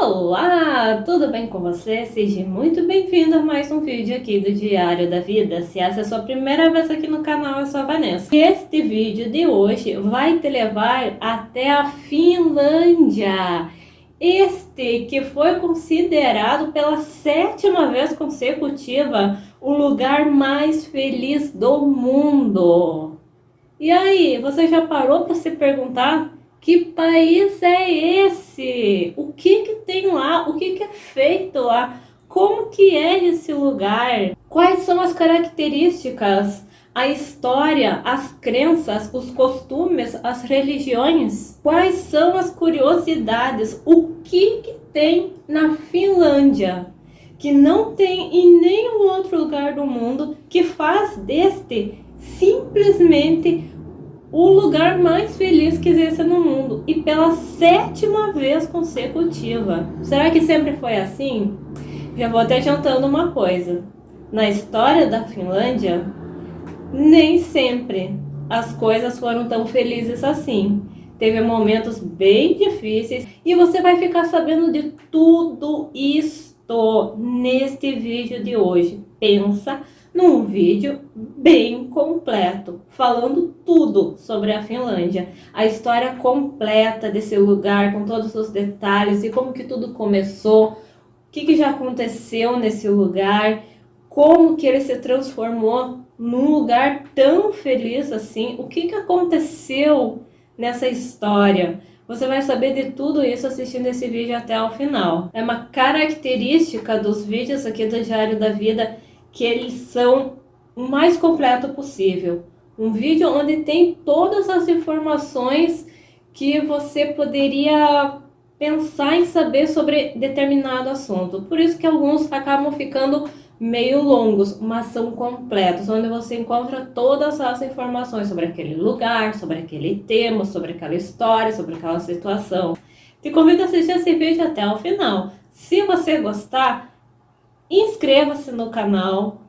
Olá, tudo bem com você? Seja muito bem-vindo a mais um vídeo aqui do Diário da Vida. Se essa é a sua primeira vez aqui no canal, eu sou a Vanessa. Este vídeo de hoje vai te levar até a Finlândia. Este que foi considerado pela 7ª vez consecutiva o lugar mais feliz do mundo. E aí, você já parou para se perguntar que país é esse? O que tem lá? O que é feito lá? Como que é esse lugar? Quais são as características, a história, as crenças, os costumes, as religiões? Quais são as curiosidades? O que tem na Finlândia que não tem em nenhum outro lugar do mundo, que faz deste simplesmente o lugar mais feliz que existe no mundo e pela 7ª vez consecutiva? Será que sempre foi assim? Já vou até adiantando uma coisa. Na história da Finlândia, nem sempre as coisas foram tão felizes assim. Teve momentos bem difíceis e você vai ficar sabendo de tudo isto neste vídeo de hoje. Pensa num vídeo bem completo, falando tudo sobre a Finlândia, a história completa desse lugar, com todos os detalhes e como que tudo começou, o que já aconteceu nesse lugar, como que ele se transformou num lugar tão feliz assim, o que aconteceu nessa história. Você vai saber de tudo isso assistindo esse vídeo até o final. É uma característica dos vídeos aqui do Diário da Vida que eles são o mais completo possível. Um vídeo onde tem todas as informações que você poderia pensar em saber sobre determinado assunto. Por isso que alguns acabam ficando meio longos, mas são completos, onde você encontra todas as informações sobre aquele lugar, sobre aquele tema, sobre aquela história, sobre aquela situação. Te convido a assistir esse vídeo até o final. Se você gostar, inscreva-se no canal,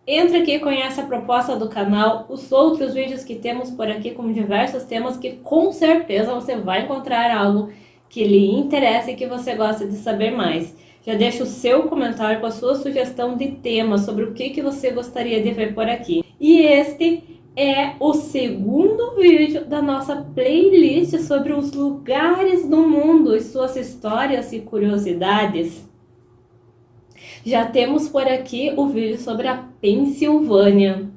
entre aqui e conheça a proposta do canal, os outros vídeos que temos por aqui com diversos temas que com certeza você vai encontrar algo que lhe interessa e que você gosta de saber mais. Já deixa o seu comentário com a sua sugestão de tema sobre o que você gostaria de ver por aqui. E este é o segundo vídeo da nossa playlist sobre os lugares do mundo e suas histórias e curiosidades. Já temos por aqui o vídeo sobre a Pensilvânia,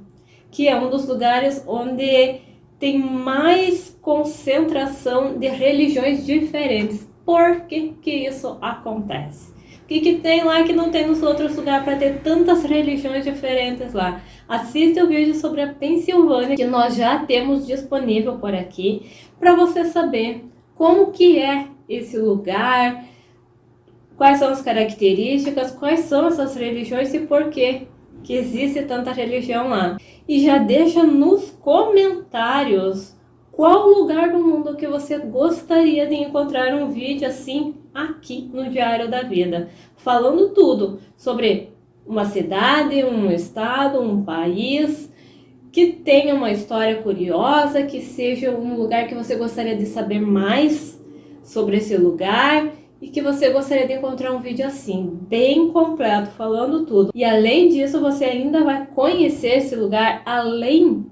que é um dos lugares onde tem mais concentração de religiões diferentes. Por que isso acontece? O que tem lá que não tem nos outros lugares para ter tantas religiões diferentes lá? Assista o vídeo sobre a Pensilvânia, que nós já temos disponível por aqui, para você saber como que é esse lugar, quais são as características, quais são essas religiões e por que existe tanta religião lá. E já deixa nos comentários qual lugar do mundo que você gostaria de encontrar um vídeo assim aqui no Diário da Vida, falando tudo sobre uma cidade, um estado, um país, que tenha uma história curiosa, que seja um lugar que você gostaria de saber mais sobre esse lugar e que você gostaria de encontrar um vídeo assim, bem completo, falando tudo. E além disso, você ainda vai conhecer esse lugar, além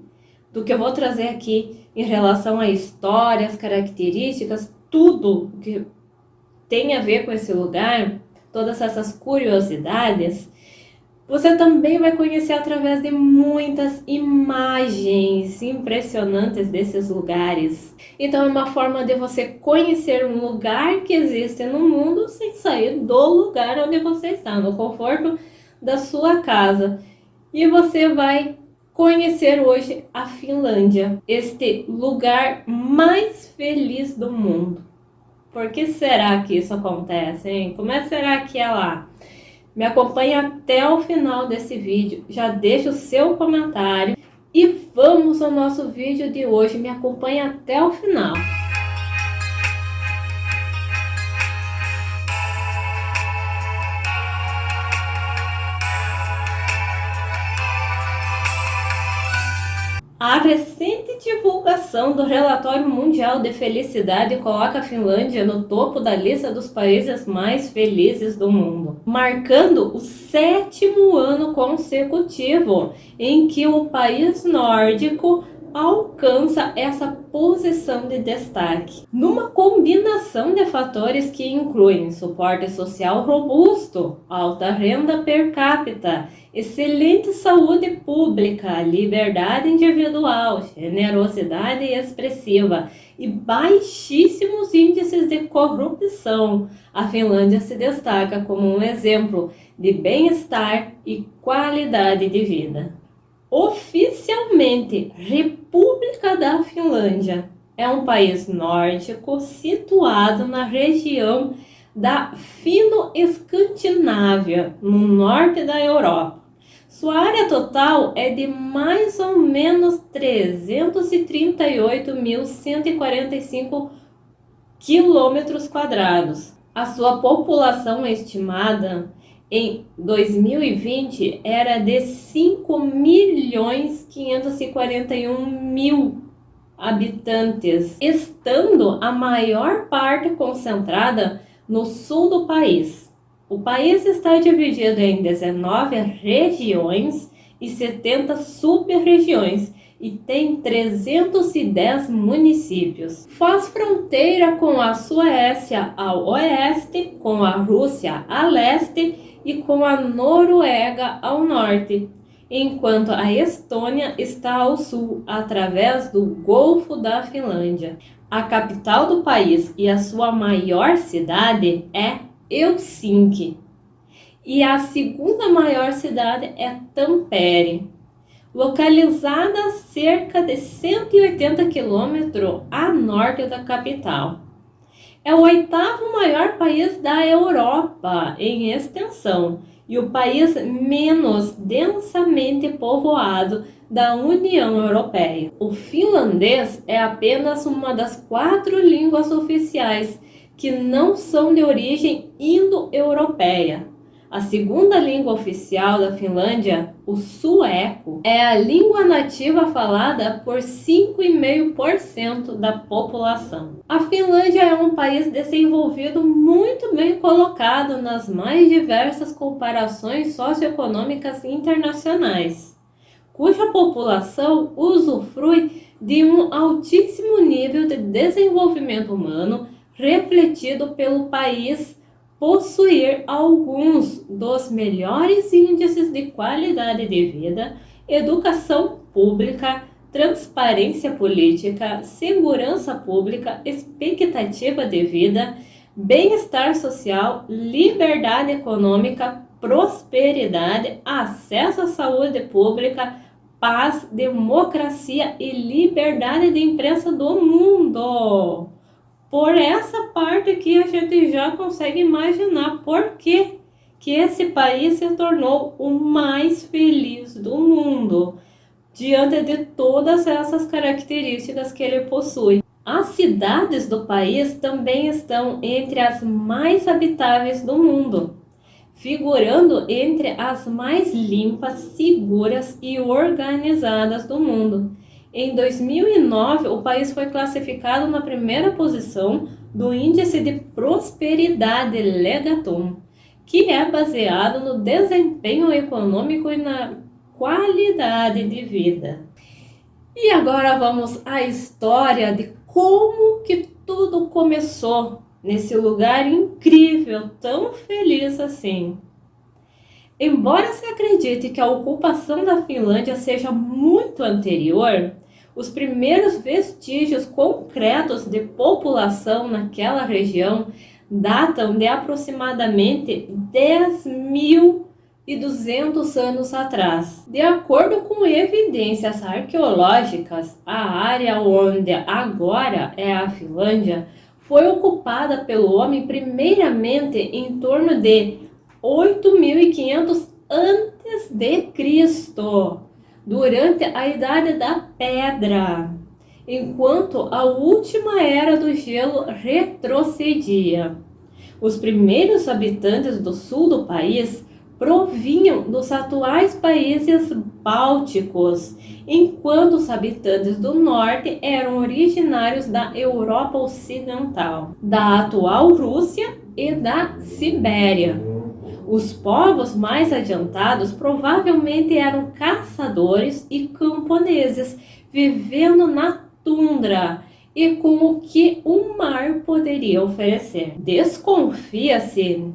do que eu vou trazer aqui em relação à história, as características, tudo que tem a ver com esse lugar, todas essas curiosidades. Você também vai conhecer através de muitas imagens impressionantes desses lugares. Então é uma forma de você conhecer um lugar que existe no mundo sem sair do lugar onde você está, no conforto da sua casa. E você vai conhecer hoje a Finlândia, este lugar mais feliz do mundo. Por que será que isso acontece, hein? Como será que é lá? Me acompanhe até o final desse vídeo, já deixa o seu comentário e vamos ao nosso vídeo de hoje. Me acompanhe até o final. A recente divulgação do Relatório Mundial de Felicidade coloca a Finlândia no topo da lista dos países mais felizes do mundo, marcando o 7º ano consecutivo em que o país nórdico alcança essa posição de destaque. Numa combinação de fatores que incluem suporte social robusto, alta renda per capita, excelente saúde pública, liberdade individual, generosidade expressiva e baixíssimos índices de corrupção, a Finlândia se destaca como um exemplo de bem-estar e qualidade de vida. Oficialmente, República da Finlândia é um país nórdico situado na região da Fino-Escandinávia, no norte da Europa. Sua área total é de mais ou menos 338.145 km². A sua população estimada em 2020 era de 5.541.000 habitantes, estando a maior parte concentrada no sul do país. O país está dividido em 19 regiões e 70 sub-regiões e tem 310 municípios. Faz fronteira com a Suécia ao oeste, com a Rússia a leste e com a Noruega ao norte, enquanto a Estônia está ao sul, através do Golfo da Finlândia. A capital do país e a sua maior cidade é Helsinki, e a segunda maior cidade é Tampere, localizada a cerca de 180 km a norte da capital. É o 8º maior país da Europa em extensão e o país menos densamente povoado da União Europeia. O finlandês é apenas uma das 4 línguas oficiais que não são de origem indo-europeia. A segunda língua oficial da Finlândia, o sueco, é a língua nativa falada por 5,5% da população. A Finlândia é um país desenvolvido muito bem colocado nas mais diversas comparações socioeconômicas internacionais, cuja população usufrui de um altíssimo nível de desenvolvimento humano, refletido pelo país possuir alguns dos melhores índices de qualidade de vida, educação pública, transparência política, segurança pública, expectativa de vida, bem-estar social, liberdade econômica, prosperidade, acesso à saúde pública, paz, democracia e liberdade de imprensa do mundo. Por essa parte aqui a gente já consegue imaginar por que esse país se tornou o mais feliz do mundo, diante de todas essas características que ele possui. As cidades do país também estão entre as mais habitáveis do mundo, figurando entre as mais limpas, seguras e organizadas do mundo. Em 2009, o país foi classificado na primeira posição do Índice de Prosperidade Legatum, que é baseado no desempenho econômico e na qualidade de vida. E agora vamos à história de como que tudo começou nesse lugar incrível, tão feliz assim. Embora se acredite que a ocupação da Finlândia seja muito anterior, os primeiros vestígios concretos de população naquela região datam de aproximadamente 10.200 anos atrás. De acordo com evidências arqueológicas, a área onde agora é a Finlândia foi ocupada pelo homem primeiramente em torno de 8.500 a.C., durante a Idade da Pedra, enquanto a última era do gelo retrocedia. Os primeiros habitantes do sul do país provinham dos atuais países bálticos, enquanto os habitantes do norte eram originários da Europa Ocidental, da atual Rússia e da Sibéria. Os povos mais adiantados provavelmente eram caçadores e camponeses, vivendo na tundra e com o que o mar poderia oferecer. Desconfia-se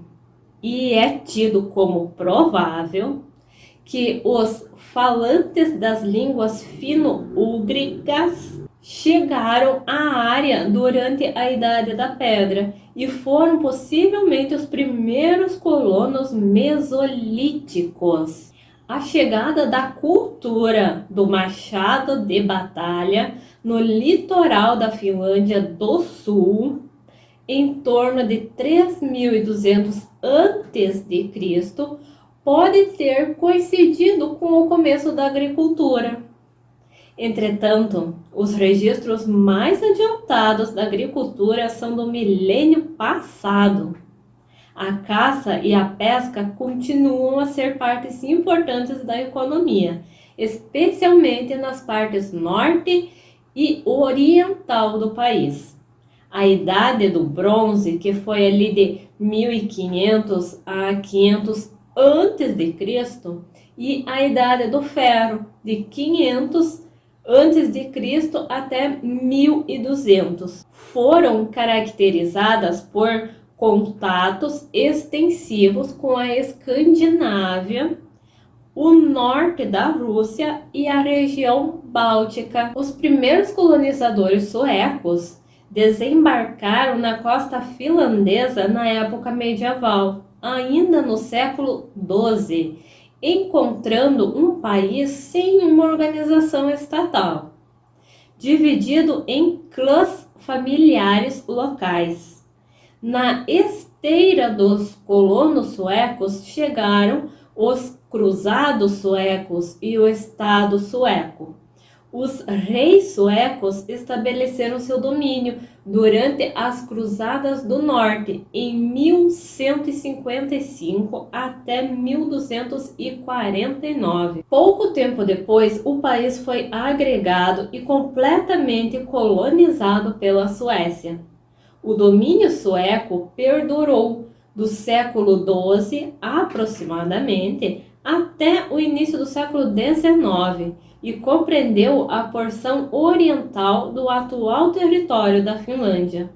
e é tido como provável que os falantes das línguas fino-úgricas chegaram à área durante a Idade da Pedra e foram possivelmente os primeiros colonos mesolíticos. A chegada da cultura do machado de batalha no litoral da Finlândia do Sul, em torno de 3.200 a.C., pode ter coincidido com o começo da agricultura. Entretanto, os registros mais adiantados da agricultura são do milênio passado. A caça e a pesca continuam a ser partes importantes da economia, especialmente nas partes norte e oriental do país. A Idade do Bronze, que foi ali de 1500 a 500 a.C., e a Idade do Ferro, de 500 a.C. até 1200, foram caracterizadas por contatos extensivos com a Escandinávia, o norte da Rússia e a região báltica. Os primeiros colonizadores suecos desembarcaram na costa finlandesa na época medieval, ainda no século XII, encontrando um país sem uma organização estatal, dividido em clãs familiares locais. Na esteira dos colonos suecos chegaram os cruzados suecos e o Estado sueco. Os reis suecos estabeleceram seu domínio durante as Cruzadas do Norte, em 1155 até 1249. Pouco tempo depois, o país foi agregado e completamente colonizado pela Suécia. O domínio sueco perdurou do século XII aproximadamente até o início do século XIX e compreendeu a porção oriental do atual território da Finlândia.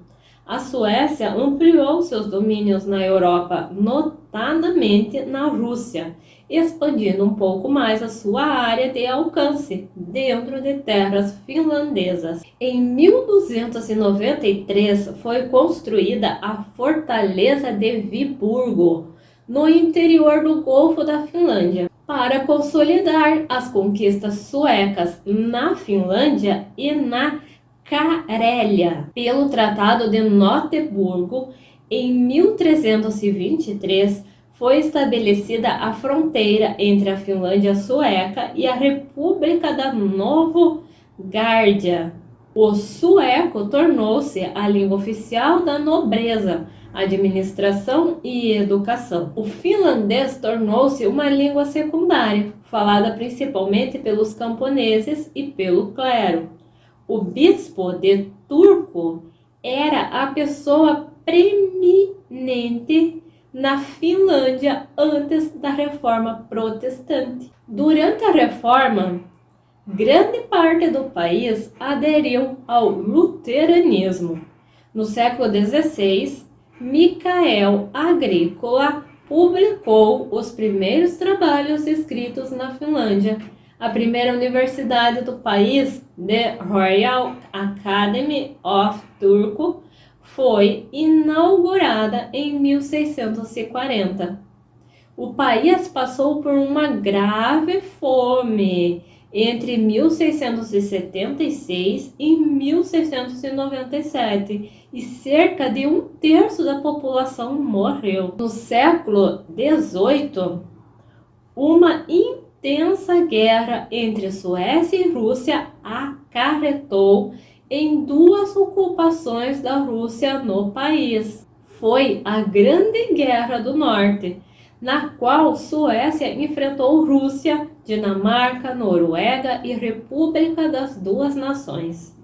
A Suécia ampliou seus domínios na Europa, notadamente na Rússia, expandindo um pouco mais a sua área de alcance dentro de terras finlandesas. Em 1293 foi construída a Fortaleza de Viborgo, no interior do Golfo da Finlândia, para consolidar as conquistas suecas na Finlândia e na Carélia. Pelo Tratado de Notemburgo, em 1323, foi estabelecida a fronteira entre a Finlândia sueca e a República da Novgárdia. O sueco tornou-se a língua oficial da nobreza, administração e educação. O finlandês tornou-se uma língua secundária, falada principalmente pelos camponeses e pelo clero. O bispo de Turku era a pessoa preeminente na Finlândia antes da Reforma Protestante. Durante a Reforma, grande parte do país aderiu ao luteranismo. No século XVI, Mikael Agricola publicou os primeiros trabalhos escritos na Finlândia. A primeira universidade do país, The Royal Academy of Turku, foi inaugurada em 1640. O país passou por uma grave fome entre 1676 e 1697 e cerca de 1/3 da população morreu. No século XVIII, uma intensa guerra entre Suécia e Rússia acarretou em 2 ocupações da Rússia no país. Foi a Grande Guerra do Norte. na qual Suécia enfrentou Rússia, Dinamarca, Noruega e República das Duas Nações.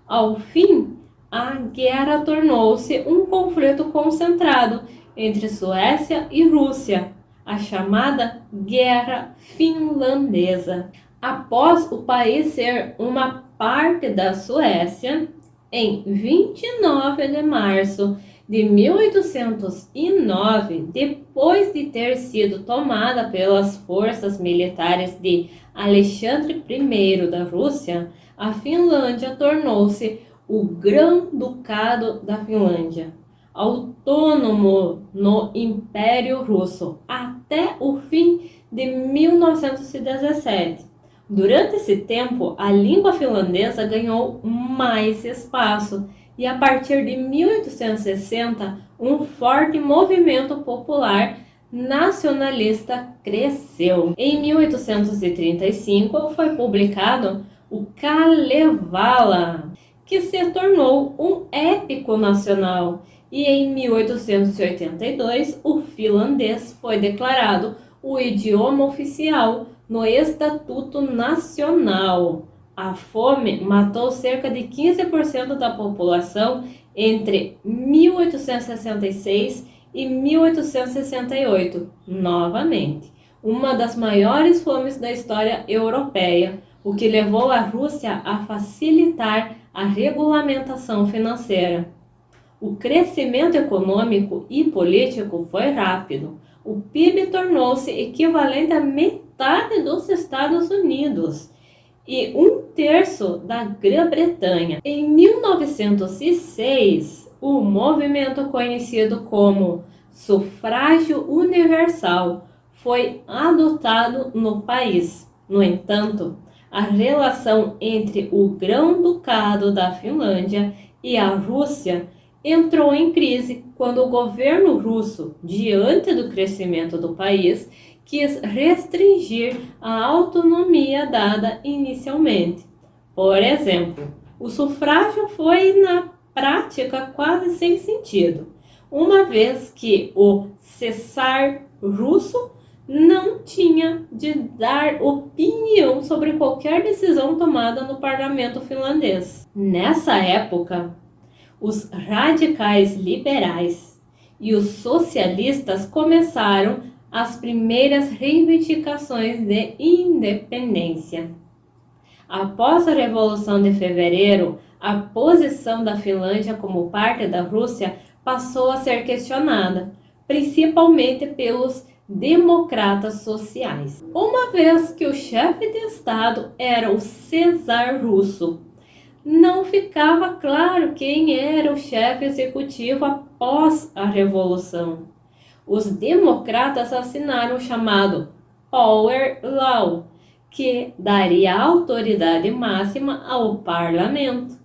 Ao fim, a guerra tornou-se um conflito concentrado entre Suécia e Rússia, a chamada Guerra Finlandesa. Após o país ser uma parte da Suécia, em 29 de março de 1809, depois de ter sido tomada pelas forças militares de Alexandre I da Rússia, a Finlândia tornou-se o Grão-Ducado da Finlândia, autônomo no Império Russo até o fim de 1917. Durante esse tempo, a língua finlandesa ganhou mais espaço e, a partir de 1860, um forte movimento popular nacionalista cresceu. Em 1835, foi publicado o Kalevala, que se tornou um épico nacional, e em 1882 o finlandês foi declarado o idioma oficial no Estatuto Nacional. A fome matou cerca de 15% da população entre 1866 e 1868, novamente, uma das maiores fomes da história europeia, o que levou a Rússia a facilitar a regulamentação financeira. O crescimento econômico e político foi rápido. O PIB tornou-se equivalente à metade dos Estados Unidos e 1/3 da Grã-Bretanha. Em 1906, o movimento conhecido como sufrágio universal foi adotado no país. No entanto, a relação entre o Grão-Ducado da Finlândia e a Rússia entrou em crise quando o governo russo, diante do crescimento do país, quis restringir a autonomia dada inicialmente. Por exemplo, o sufrágio foi na prática quase sem sentido, uma vez que o czar russo não tinha de dar opinião sobre qualquer decisão tomada no parlamento finlandês. Nessa época, os radicais liberais e os socialistas começaram as primeiras reivindicações de independência. Após a Revolução de Fevereiro, a posição da Finlândia como parte da Rússia passou a ser questionada, principalmente pelos democratas sociais, uma vez que o chefe de Estado era o czar russo. Não ficava claro quem era o chefe executivo após a Revolução. Os democratas assinaram o chamado Power Law, que daria autoridade máxima ao parlamento.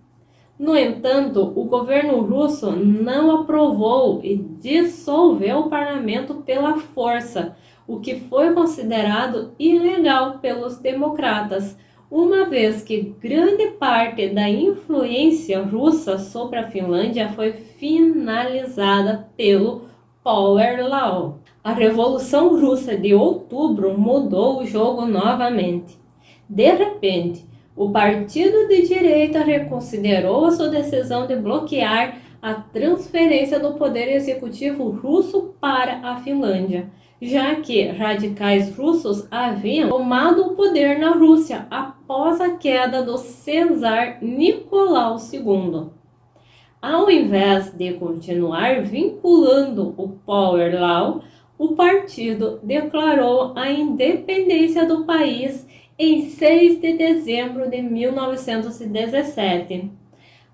No entanto, o governo russo não aprovou e dissolveu o parlamento pela força, o que foi considerado ilegal pelos democratas, uma vez que grande parte da influência russa sobre a Finlândia foi finalizada pelo Power Law. A Revolução Russa de outubro mudou o jogo novamente. De repente, o partido de direita reconsiderou a sua decisão de bloquear a transferência do poder executivo russo para a Finlândia, já que radicais russos haviam tomado o poder na Rússia após a queda do czar Nicolau II. Ao invés de continuar vinculando o Power Law, o partido declarou a independência do país em 6 de dezembro de 1917.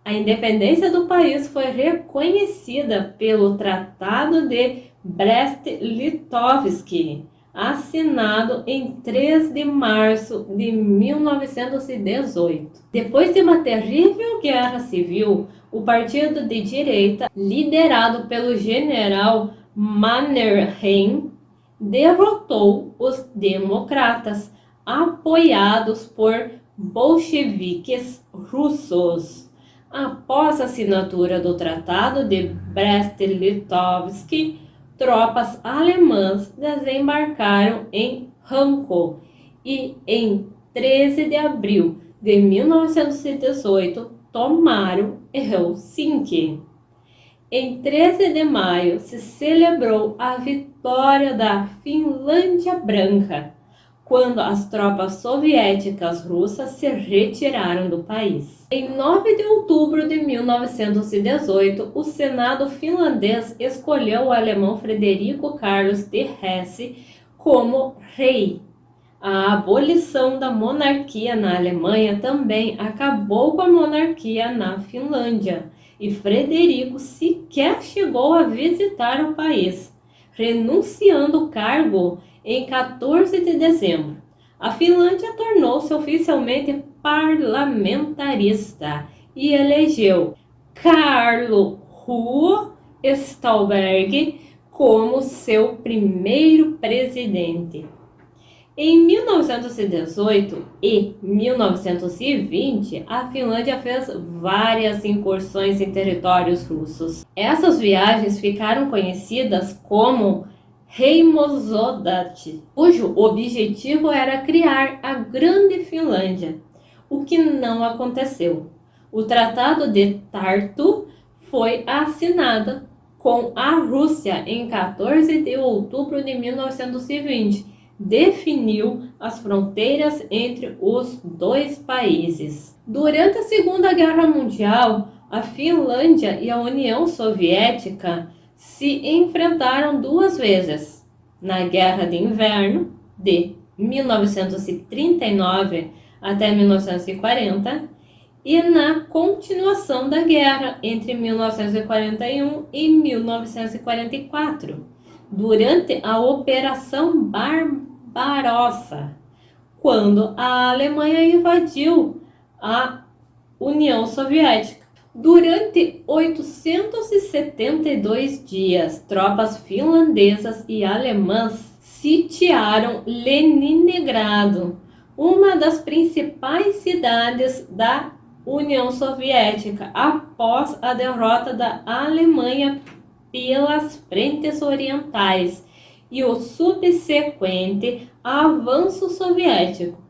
A independência do país foi reconhecida pelo Tratado de Brest-Litovsk, assinado em 3 de março de 1918. Depois de uma terrível guerra civil, o partido de direita, liderado pelo general Mannerheim, derrotou os democratas, apoiados por bolcheviques russos. Após a assinatura do Tratado de Brest-Litovsk, tropas alemãs desembarcaram em Hanko e, em 13 de abril de 1918, tomaram Helsinki. Em 13 de maio se celebrou a vitória da Finlândia Branca, quando as tropas soviéticas russas se retiraram do país. Em 9 de outubro de 1918, o Senado finlandês escolheu o alemão Frederico Carlos de Hesse como rei. A abolição da monarquia na Alemanha também acabou com a monarquia na Finlândia, e Frederico sequer chegou a visitar o país, renunciando ao cargo em 14 de dezembro. A Finlândia tornou-se oficialmente parlamentarista e elegeu Carlo Huo Ståhlberg como seu primeiro presidente. Em 1918 e 1920, a Finlândia fez várias incursões em territórios russos. Essas viagens ficaram conhecidas como Heimosodat, cujo objetivo era criar a Grande Finlândia, o que não aconteceu. O Tratado de Tartu foi assinado com a Rússia em 14 de outubro de 1920. Definiu as fronteiras entre os dois países. Durante a Segunda Guerra Mundial, a Finlândia e a União Soviética se enfrentaram duas vezes: na Guerra de Inverno, de 1939 até 1940, e na continuação da guerra entre 1941 e 1944. Durante a Operação Barbarossa, quando a Alemanha invadiu a União Soviética. Durante 872 dias, tropas finlandesas e alemãs sitiaram Leningrado, uma das principais cidades da União Soviética, após a derrota da Alemanha pelas frentes orientais e o subsequente avanço soviético.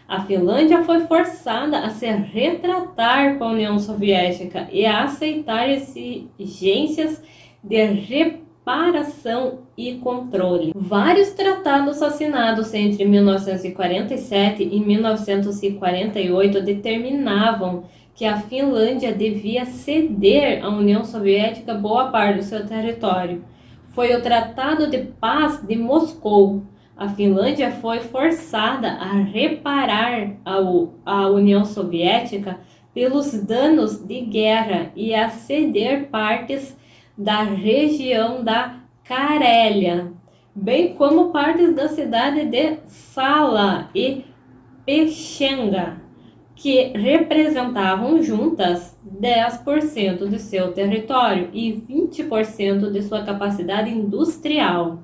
A Finlândia foi forçada a se retratar com a União Soviética e a aceitar exigências de reparação e controle. Vários tratados assinados entre 1947 e 1948 determinavam que a Finlândia devia ceder à União Soviética boa parte do seu território. Foi o Tratado de Paz de Moscou. A Finlândia foi forçada a reparar a União Soviética pelos danos de guerra e a ceder partes da região da Carélia, bem como partes da cidade de Sala e Pechenga, que representavam juntas 10% de seu território e 20% de sua capacidade industrial.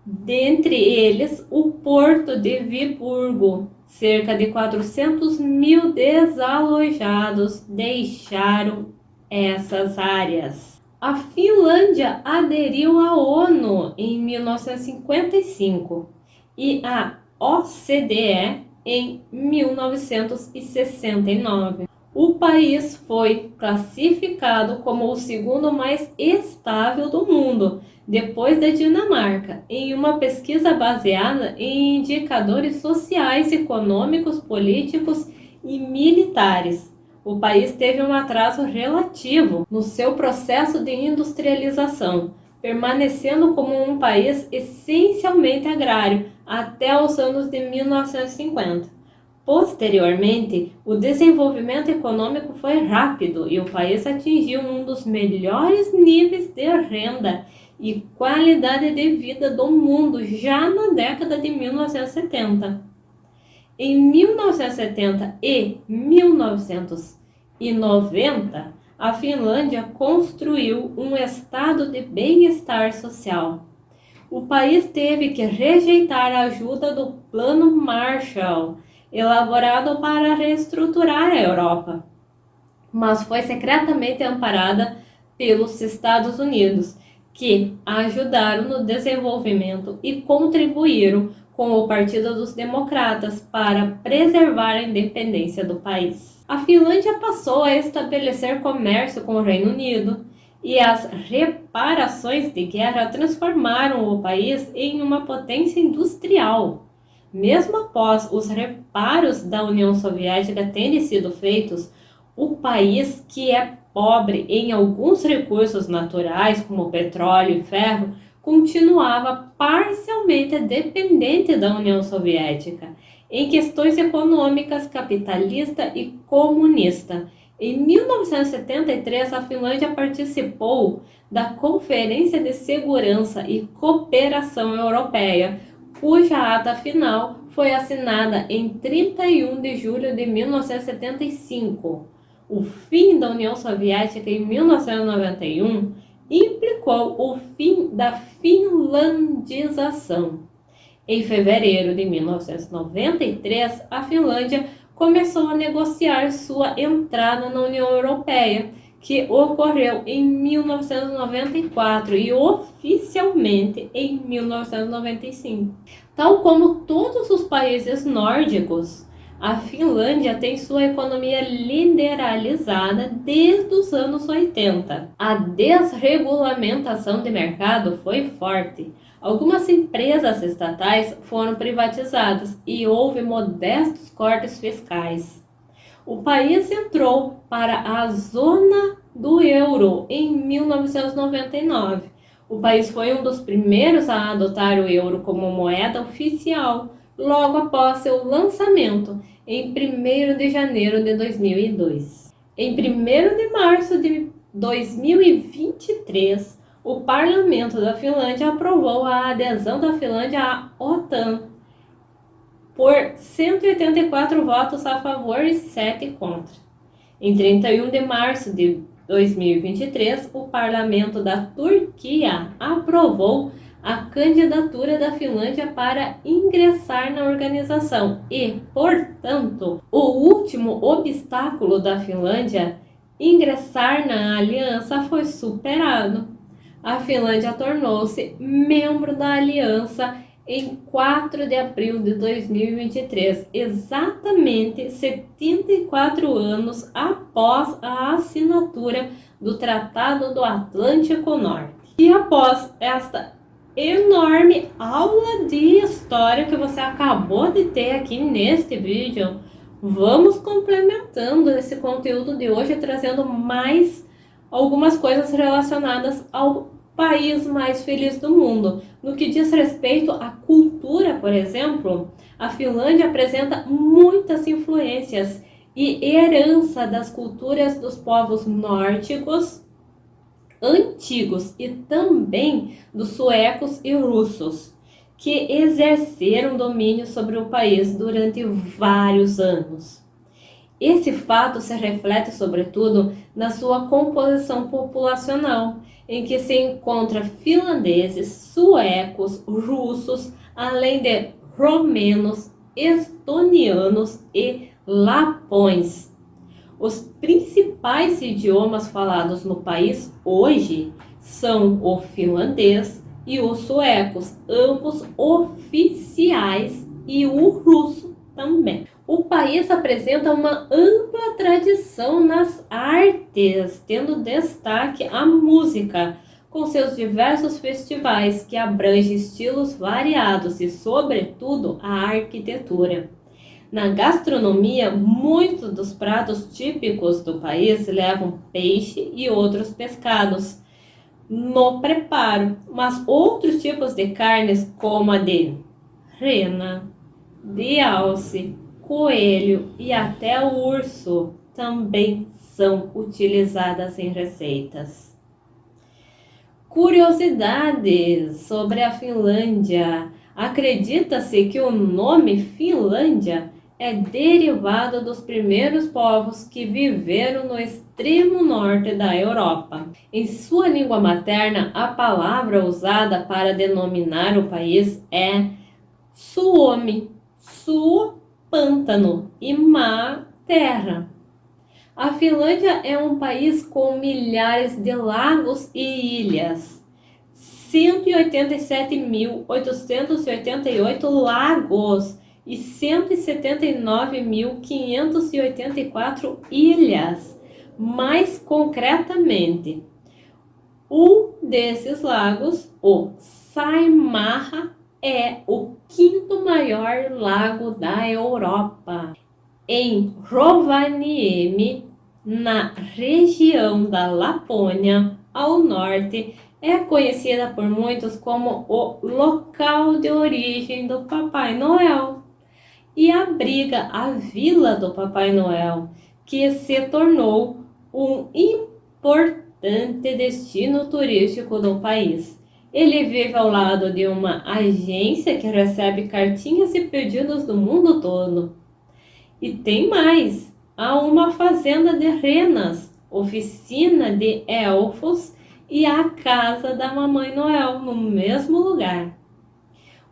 Dentre eles, o porto de Viborgo. Cerca de 400 mil desalojados deixaram essas áreas. A Finlândia aderiu à ONU em 1955 e à OCDE em 1969. O país foi classificado como o segundo mais estável do mundo, depois da Dinamarca, em uma pesquisa baseada em indicadores sociais, econômicos, políticos e militares. O país teve um atraso relativo no seu processo de industrialização, permanecendo como um país essencialmente agrário até os anos de 1950. Posteriormente, o desenvolvimento econômico foi rápido e o país atingiu um dos melhores níveis de renda e qualidade de vida do mundo já na década de 1970. Em 1970 e 1990, a Finlândia construiu um estado de bem-estar social. O país teve que rejeitar a ajuda do Plano Marshall, elaborado para reestruturar a Europa, mas foi secretamente amparada pelos Estados Unidos, que ajudaram no desenvolvimento e contribuíram com o Partido dos Democratas para preservar a independência do país. A Finlândia passou a estabelecer comércio com o Reino Unido e as reparações de guerra transformaram o país em uma potência industrial. Mesmo após os reparos da União Soviética terem sido feitos, o país, que é pobre em alguns recursos naturais, como petróleo e ferro, continuava parcialmente dependente da União Soviética em questões econômicas capitalista e comunista. Em 1973, a Finlândia participou da Conferência de Segurança e Cooperação Europeia, cuja ata final foi assinada em 31 de julho de 1975. O fim da União Soviética em 1991 implicou o fim da finlandização. Em fevereiro de 1993, a Finlândia começou a negociar sua entrada na União Europeia, que ocorreu em 1994 e oficialmente em 1995. Tal como todos os países nórdicos, a Finlândia tem sua economia liberalizada desde os anos 80. A desregulamentação de mercado foi forte. Algumas empresas estatais foram privatizadas e houve modestos cortes fiscais. O país entrou para a zona do euro em 1999. O país foi um dos primeiros a adotar o euro como moeda oficial, logo após seu lançamento, em 1º de janeiro de 2002. Em 1º de março de 2023, o Parlamento da Finlândia aprovou a adesão da Finlândia à OTAN por 184 votos a favor e 7 contra. Em 31 de março de 2023, o Parlamento da Turquia aprovou a candidatura da Finlândia para ingressar na organização e, portanto, o último obstáculo da Finlândia ingressar na aliança foi superado. A Finlândia tornou-se membro da aliança em 4 de abril de 2023, exatamente 74 anos após a assinatura do Tratado do Atlântico Norte. E após esta enorme aula de história que você acabou de ter aqui neste vídeo, vamos complementando esse conteúdo de hoje, trazendo mais algumas coisas relacionadas ao país mais feliz do mundo. No que diz respeito à cultura, por exemplo, a Finlândia apresenta muitas influências e herança das culturas dos povos nórdicos antigos e também dos suecos e russos, que exerceram domínio sobre o país durante vários anos. Esse fato se reflete, sobretudo, na sua composição populacional, em que se encontra finlandeses, suecos, russos, além de romenos, estonianos e lapões. Os principais idiomas falados no país hoje são o finlandês e os suecos, ambos oficiais, e o russo também. O país apresenta uma ampla tradição nas artes, tendo destaque a música, com seus diversos festivais que abrangem estilos variados e, sobretudo, a arquitetura. Na gastronomia, muitos dos pratos típicos do país levam peixe e outros pescados no preparo, mas outros tipos de carnes, como a de rena, de alce, coelho e até o urso, também são utilizadas em receitas. Curiosidades sobre a Finlândia. Acredita-se que o nome Finlândia é derivado dos primeiros povos que viveram no extremo norte da Europa. Em sua língua materna, a palavra usada para denominar o país é Suomi, Su, pântano, e Ma, terra. A Finlândia é um país com milhares de lagos e ilhas. 187.888 lagos e 179.584 ilhas. Mais concretamente, um desses lagos, o Saimaja, é o quinto maior lago da Europa. Em Rovaniemi, na região da Lapônia, ao norte, é conhecida por muitos como o local de origem do Papai Noel e abriga a Vila do Papai Noel, que se tornou um importante destino turístico do país. Ele vive ao lado de uma agência que recebe cartinhas e pedidos do mundo todo. E tem mais, há uma fazenda de renas, oficina de elfos e a casa da Mamãe Noel no mesmo lugar.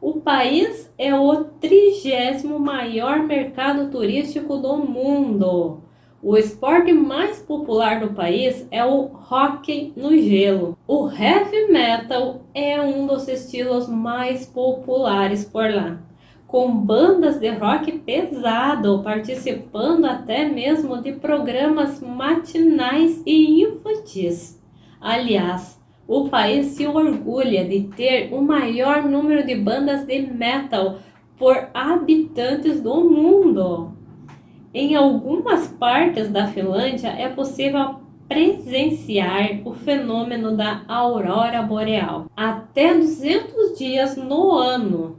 O país é o 30º maior mercado turístico do mundo. O esporte mais popular do país é o hóquei no gelo. O heavy metal é um dos estilos mais populares por lá, com bandas de rock pesado participando até mesmo de programas matinais e infantis. Aliás, o país se orgulha de ter o maior número de bandas de metal por habitantes do mundo. Em algumas partes da Finlândia é possível presenciar o fenômeno da aurora boreal até 200 dias no ano,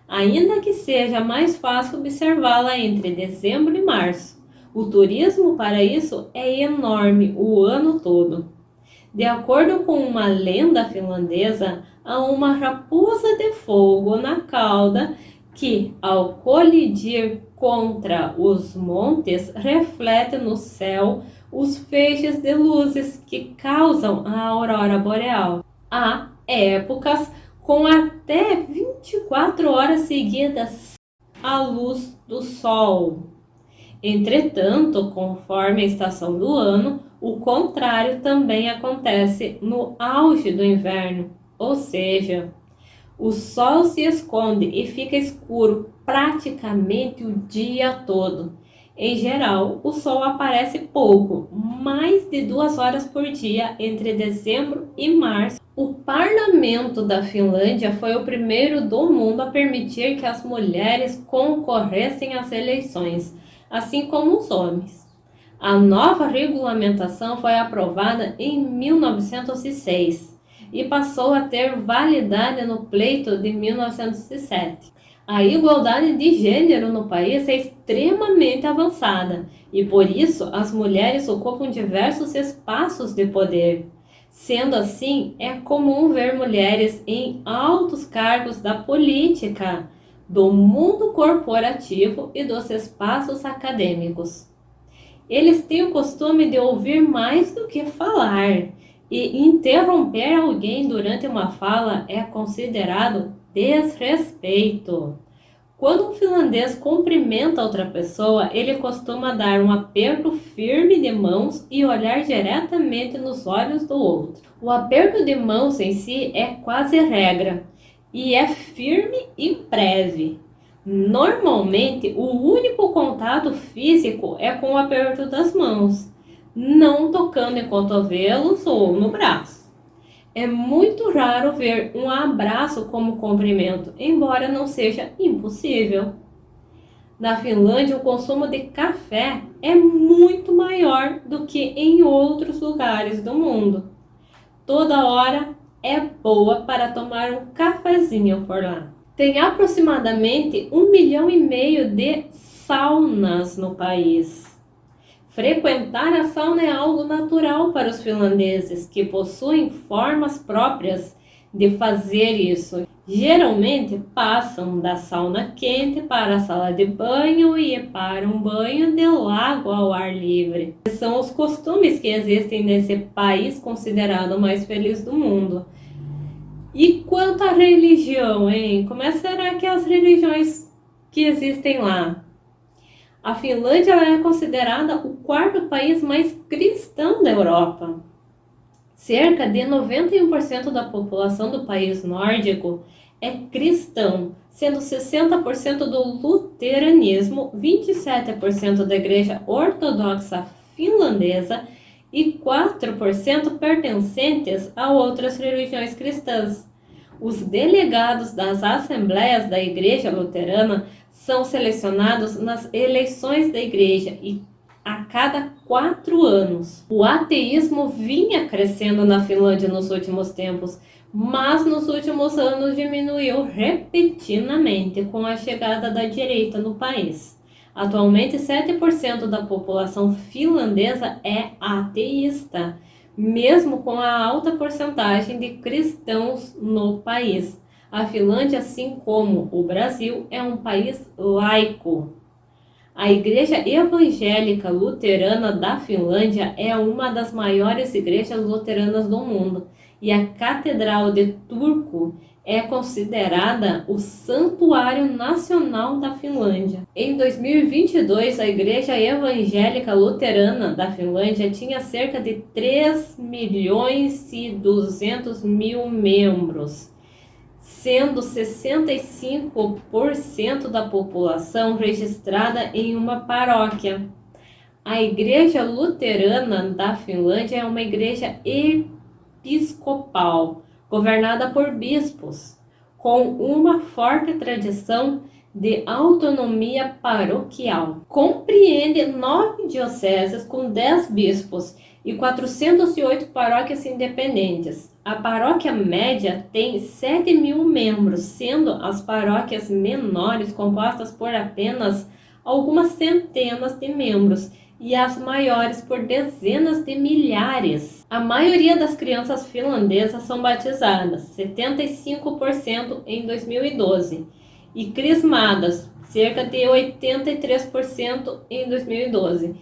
ainda que seja mais fácil observá-la entre dezembro e março. O turismo para isso é enorme o ano todo. De acordo com uma lenda finlandesa, há uma raposa de fogo na cauda que, ao colidir contra os montes, reflete no céu os feixes de luzes que causam a aurora boreal. Há épocas com até 24 horas seguidas à luz do sol. Entretanto, conforme a estação do ano, o contrário também acontece no auge do inverno, ou seja, o sol se esconde e fica escuro praticamente o dia todo. Em geral, o sol aparece pouco, mais de 2 horas por dia entre dezembro e março. O parlamento da Finlândia foi o primeiro do mundo a permitir que as mulheres concorressem às eleições, assim como os homens. A nova regulamentação foi aprovada em 1906 e passou a ter validade no pleito de 1907. A igualdade de gênero no país é extremamente avançada e, por isso, as mulheres ocupam diversos espaços de poder. Sendo assim, é comum ver mulheres em altos cargos da política, do mundo corporativo e dos espaços acadêmicos. Eles têm o costume de ouvir mais do que falar, e interromper alguém durante uma fala é considerado desrespeito. Quando um finlandês cumprimenta outra pessoa, ele costuma dar um aperto firme de mãos e olhar diretamente nos olhos do outro. O aperto de mãos em si é quase regra e é firme e breve. Normalmente, o único contato físico é com o aperto das mãos, não tocando em cotovelos ou no braço. É muito raro ver um abraço como cumprimento, embora não seja impossível. Na Finlândia, o consumo de café é muito maior do que em outros lugares do mundo. Toda hora é boa para tomar um cafezinho por lá. Tem aproximadamente 1,5 milhão de saunas no país. Frequentar a sauna é algo natural para os finlandeses, que possuem formas próprias de fazer isso. Geralmente passam da sauna quente para a sala de banho e para um banho de lago ao ar livre. São os costumes que existem nesse país considerado o mais feliz do mundo. E quanto à religião, hein? Como será que as religiões que existem lá? A Finlândia é considerada o 4º país mais cristão da Europa. Cerca de 91% da população do país nórdico é cristão, sendo 60% do luteranismo, 27% da Igreja Ortodoxa Finlandesa e 4% pertencentes a outras religiões cristãs. Os delegados das assembleias da Igreja Luterana são selecionados nas eleições da Igreja e a cada 4 anos. O ateísmo vinha crescendo na Finlândia nos últimos tempos, mas nos últimos anos diminuiu repentinamente com a chegada da direita no país. Atualmente, 7% da população finlandesa é ateísta, mesmo com a alta porcentagem de cristãos no país. A Finlândia, assim como o Brasil, é um país laico. A Igreja Evangélica Luterana da Finlândia é uma das maiores igrejas luteranas do mundo e a Catedral de Turku é considerada o santuário nacional da Finlândia. Em 2022, a Igreja Evangélica Luterana da Finlândia tinha cerca de 3.200.000 membros, sendo 65% da população registrada em uma paróquia. A Igreja Luterana da Finlândia é uma igreja episcopal, governada por bispos, com uma forte tradição de autonomia paroquial. Compreende 9 dioceses com 10 bispos e 408 paróquias independentes. A paróquia média tem 7.000 membros, sendo as paróquias menores compostas por apenas algumas centenas de membros e as maiores por dezenas de milhares. A maioria das crianças finlandesas são batizadas, 75% em 2012, e crismadas, cerca de 83% em 2012,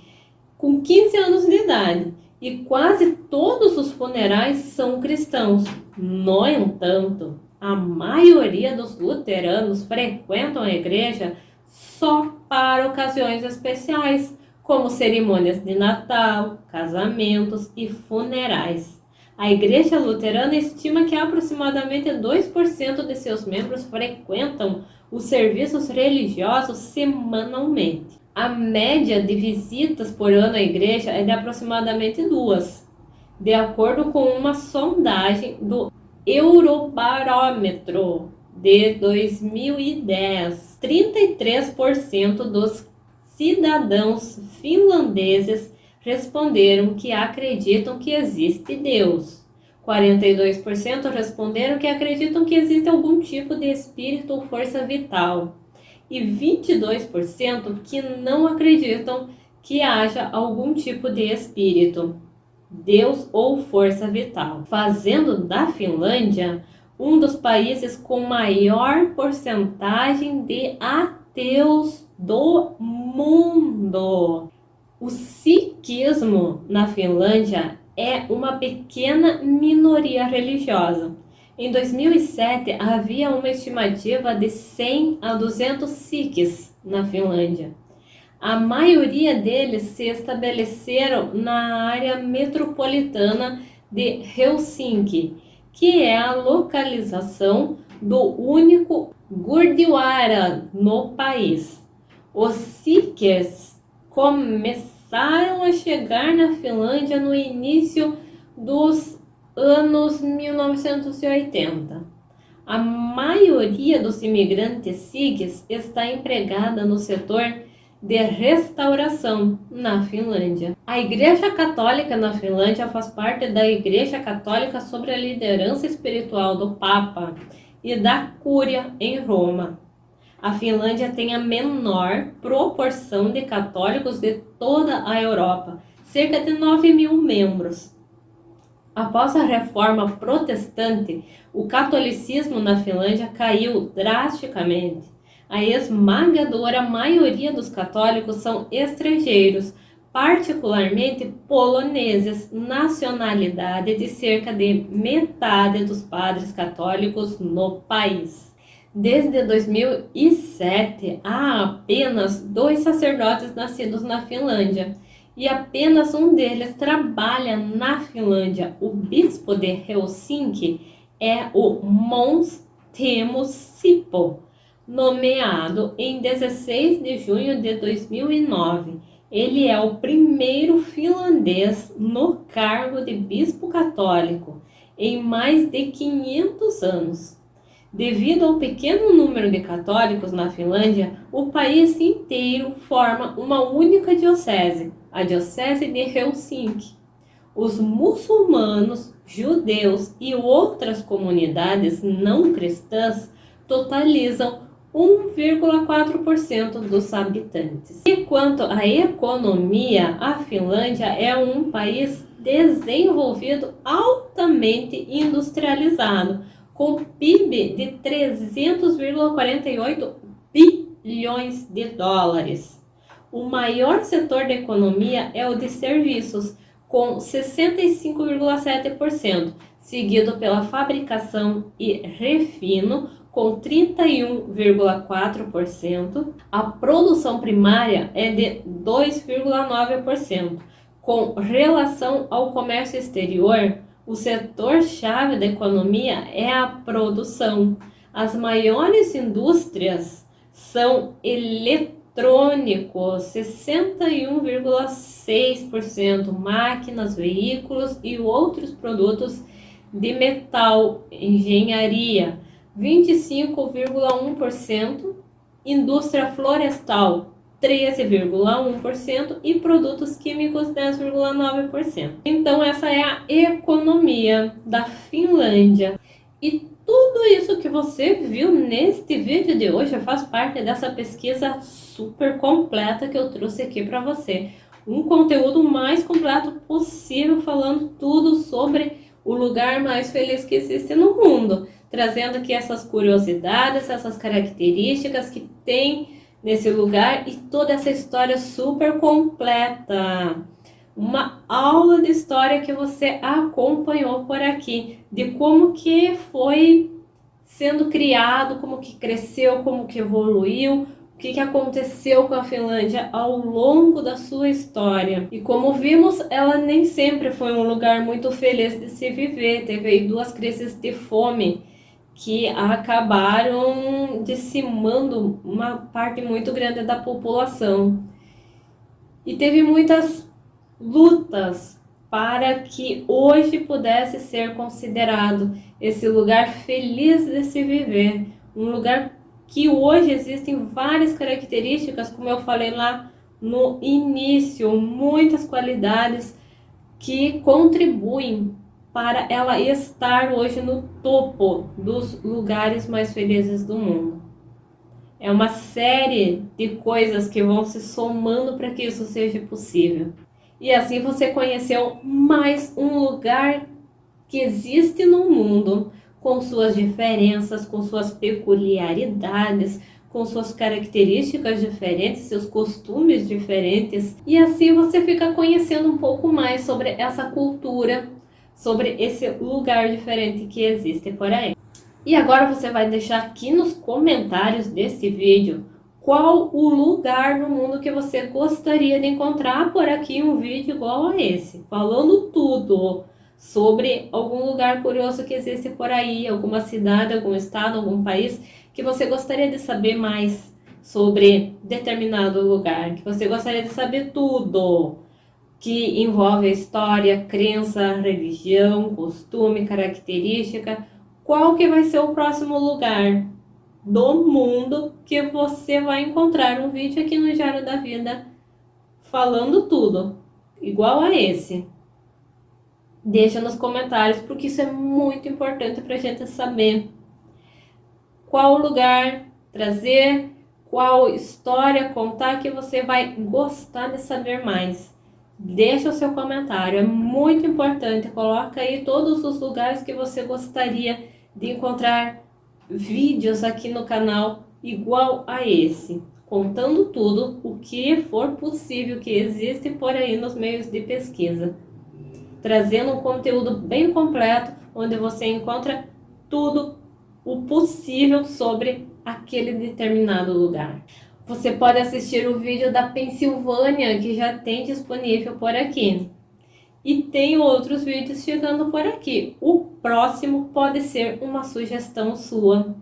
com 15 anos de idade. E quase todos os funerais são cristãos. No entanto, a maioria dos luteranos frequentam a igreja só para ocasiões especiais, como cerimônias de Natal, casamentos e funerais. A Igreja Luterana estima que aproximadamente 2% de seus membros frequentam os serviços religiosos semanalmente. A média de visitas por ano à igreja é de aproximadamente 2, de acordo com uma sondagem do Eurobarômetro de 2010. 33% dos cidadãos finlandeses responderam que acreditam que existe Deus. 42% responderam que acreditam que existe algum tipo de espírito ou força vital. E 22% que não acreditam que haja algum tipo de espírito, Deus ou força vital, fazendo da Finlândia um dos países com maior porcentagem de ateus do mundo. O sikhismo na Finlândia é uma pequena minoria religiosa. Em 2007, havia uma estimativa de 100 a 200 sikhs na Finlândia. A maioria deles se estabeleceram na área metropolitana de Helsinki, que é a localização do único Gurdwara no país. Os sikhs começaram a chegar na Finlândia no início dos anos 1980. A maioria dos imigrantes sikhs está empregada no setor de restauração na Finlândia. A Igreja Católica na Finlândia faz parte da Igreja Católica sob a liderança espiritual do Papa e da Cúria em Roma. A Finlândia tem a menor proporção de católicos de toda a Europa, cerca de 9.000 membros. Após a reforma protestante, o catolicismo na Finlândia caiu drasticamente. A esmagadora maioria dos católicos são estrangeiros, particularmente poloneses, nacionalidade de cerca de metade dos padres católicos no país. Desde 2007, há apenas 2 sacerdotes nascidos na Finlândia e apenas um deles trabalha na Finlândia. O bispo de Helsinki é o Mons Teemu Sippo, nomeado em 16 de junho de 2009. Ele é o primeiro finlandês no cargo de bispo católico em mais de 500 anos. Devido ao pequeno número de católicos na Finlândia, o país inteiro forma uma única diocese, a Diocese de Helsinki. Os muçulmanos, judeus e outras comunidades não cristãs totalizam 1,4% dos habitantes. E quanto à economia, a Finlândia é um país desenvolvido, altamente industrializado, com PIB de 300,48 bilhões de dólares. O maior setor da economia é o de serviços, com 65,7%, seguido pela fabricação e refino, com 31,4%. A produção primária é de 2,9%. Com relação ao comércio exterior, o setor-chave da economia é a produção. As maiores indústrias são eletrônicos, 61,6%, máquinas, veículos e outros produtos de metal, engenharia, 25,1%, indústria florestal, 13,1% e produtos químicos 10,9%. Então essa é a economia da Finlândia. E tudo isso que você viu neste vídeo de hoje faz parte dessa pesquisa super completa que eu trouxe aqui para você. Um conteúdo mais completo possível, falando tudo sobre o lugar mais feliz que existe no mundo, trazendo aqui essas curiosidades, essas características que tem nesse lugar e toda essa história super completa. Uma aula de história que você acompanhou por aqui, de como que foi sendo criado, como que cresceu, como que evoluiu, o que aconteceu com a Finlândia ao longo da sua história. E como vimos, ela nem sempre foi um lugar muito feliz de se viver. Teve aí 2 crises de fome que acabaram dizimando uma parte muito grande da população. E teve muitas lutas para que hoje pudesse ser considerado esse lugar feliz de se viver. Um lugar que hoje existem várias características, como eu falei lá no início, muitas qualidades que contribuem para ela estar hoje no topo dos lugares mais felizes do mundo. É uma série de coisas que vão se somando para que isso seja possível. E assim você conheceu mais um lugar que existe no mundo, com suas diferenças, com suas peculiaridades, com suas características diferentes, seus costumes diferentes. E assim você fica conhecendo um pouco mais sobre essa cultura, sobre esse lugar diferente que existe por aí. E agora você vai deixar aqui nos comentários desse vídeo qual o lugar no mundo que você gostaria de encontrar por aqui, um vídeo igual a esse, falando tudo sobre algum lugar curioso que existe por aí, alguma cidade, algum estado, algum país que você gostaria de saber mais sobre determinado lugar, que você gostaria de saber tudo que envolve a história, crença, religião, costume, característica. Qual que vai ser o próximo lugar do mundo que você vai encontrar um vídeo aqui no Diário da Vida falando tudo, igual a esse? Deixa nos comentários, porque isso é muito importante para a gente saber qual lugar trazer, qual história contar que você vai gostar de saber mais. Deixa o seu comentário, é muito importante. Coloca aí todos os lugares que você gostaria de encontrar vídeos aqui no canal igual a esse, contando tudo o que for possível que existe por aí nos meios de pesquisa, trazendo um conteúdo bem completo, onde você encontra tudo o possível sobre aquele determinado lugar. Você pode assistir o vídeo da Pensilvânia, que já tem disponível por aqui. E tem outros vídeos chegando por aqui. O próximo pode ser uma sugestão sua.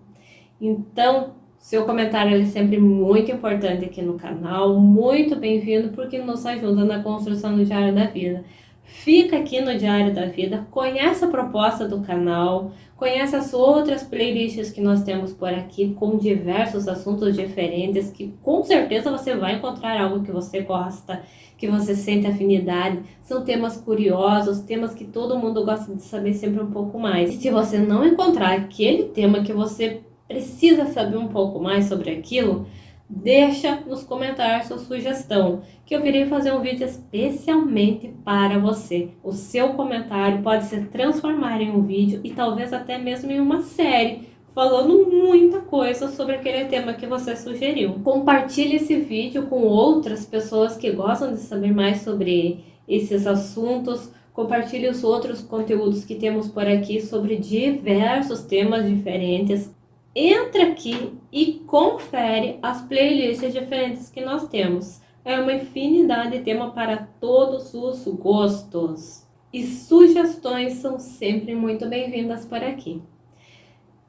Então, seu comentário é sempre muito importante aqui no canal. Muito bem-vindo, porque nos ajuda na construção do Diário da Vida. Fica aqui no Diário da Vida, conhece a proposta do canal, conhece as outras playlists que nós temos por aqui, com diversos assuntos diferentes, que com certeza você vai encontrar algo que você gosta, que você sente afinidade. São temas curiosos, temas que todo mundo gosta de saber sempre um pouco mais. E se você não encontrar aquele tema que você precisa saber um pouco mais sobre aquilo, deixa nos comentários sua sugestão, que eu virei fazer um vídeo especialmente para você. O seu comentário pode se transformar em um vídeo e talvez até mesmo em uma série, falando muita coisa sobre aquele tema que você sugeriu. Compartilhe esse vídeo com outras pessoas que gostam de saber mais sobre esses assuntos. Compartilhe os outros conteúdos que temos por aqui sobre diversos temas diferentes. Entra aqui e confere as playlists diferentes que nós temos. É uma infinidade de tema para todos os gostos. E sugestões são sempre muito bem-vindas por aqui.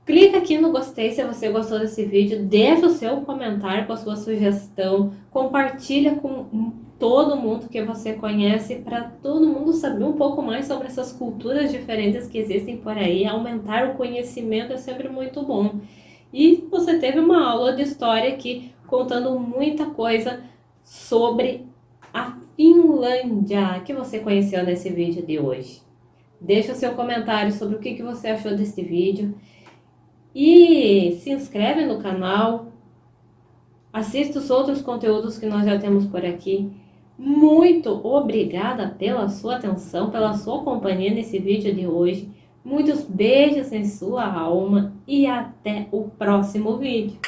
Clica aqui no gostei se você gostou desse vídeo, deixa o seu comentário com a sua sugestão, compartilha com todo mundo que você conhece, para todo mundo saber um pouco mais sobre essas culturas diferentes que existem por aí. Aumentar o conhecimento é sempre muito bom. E você teve uma aula de história aqui contando muita coisa sobre a Finlândia que você conheceu nesse vídeo de hoje. Deixa o seu comentário sobre o que você achou desse vídeo. E se inscreve no canal, assista os outros conteúdos que nós já temos por aqui. Muito obrigada pela sua atenção, pela sua companhia nesse vídeo de hoje. Muitos beijos em sua alma e até o próximo vídeo.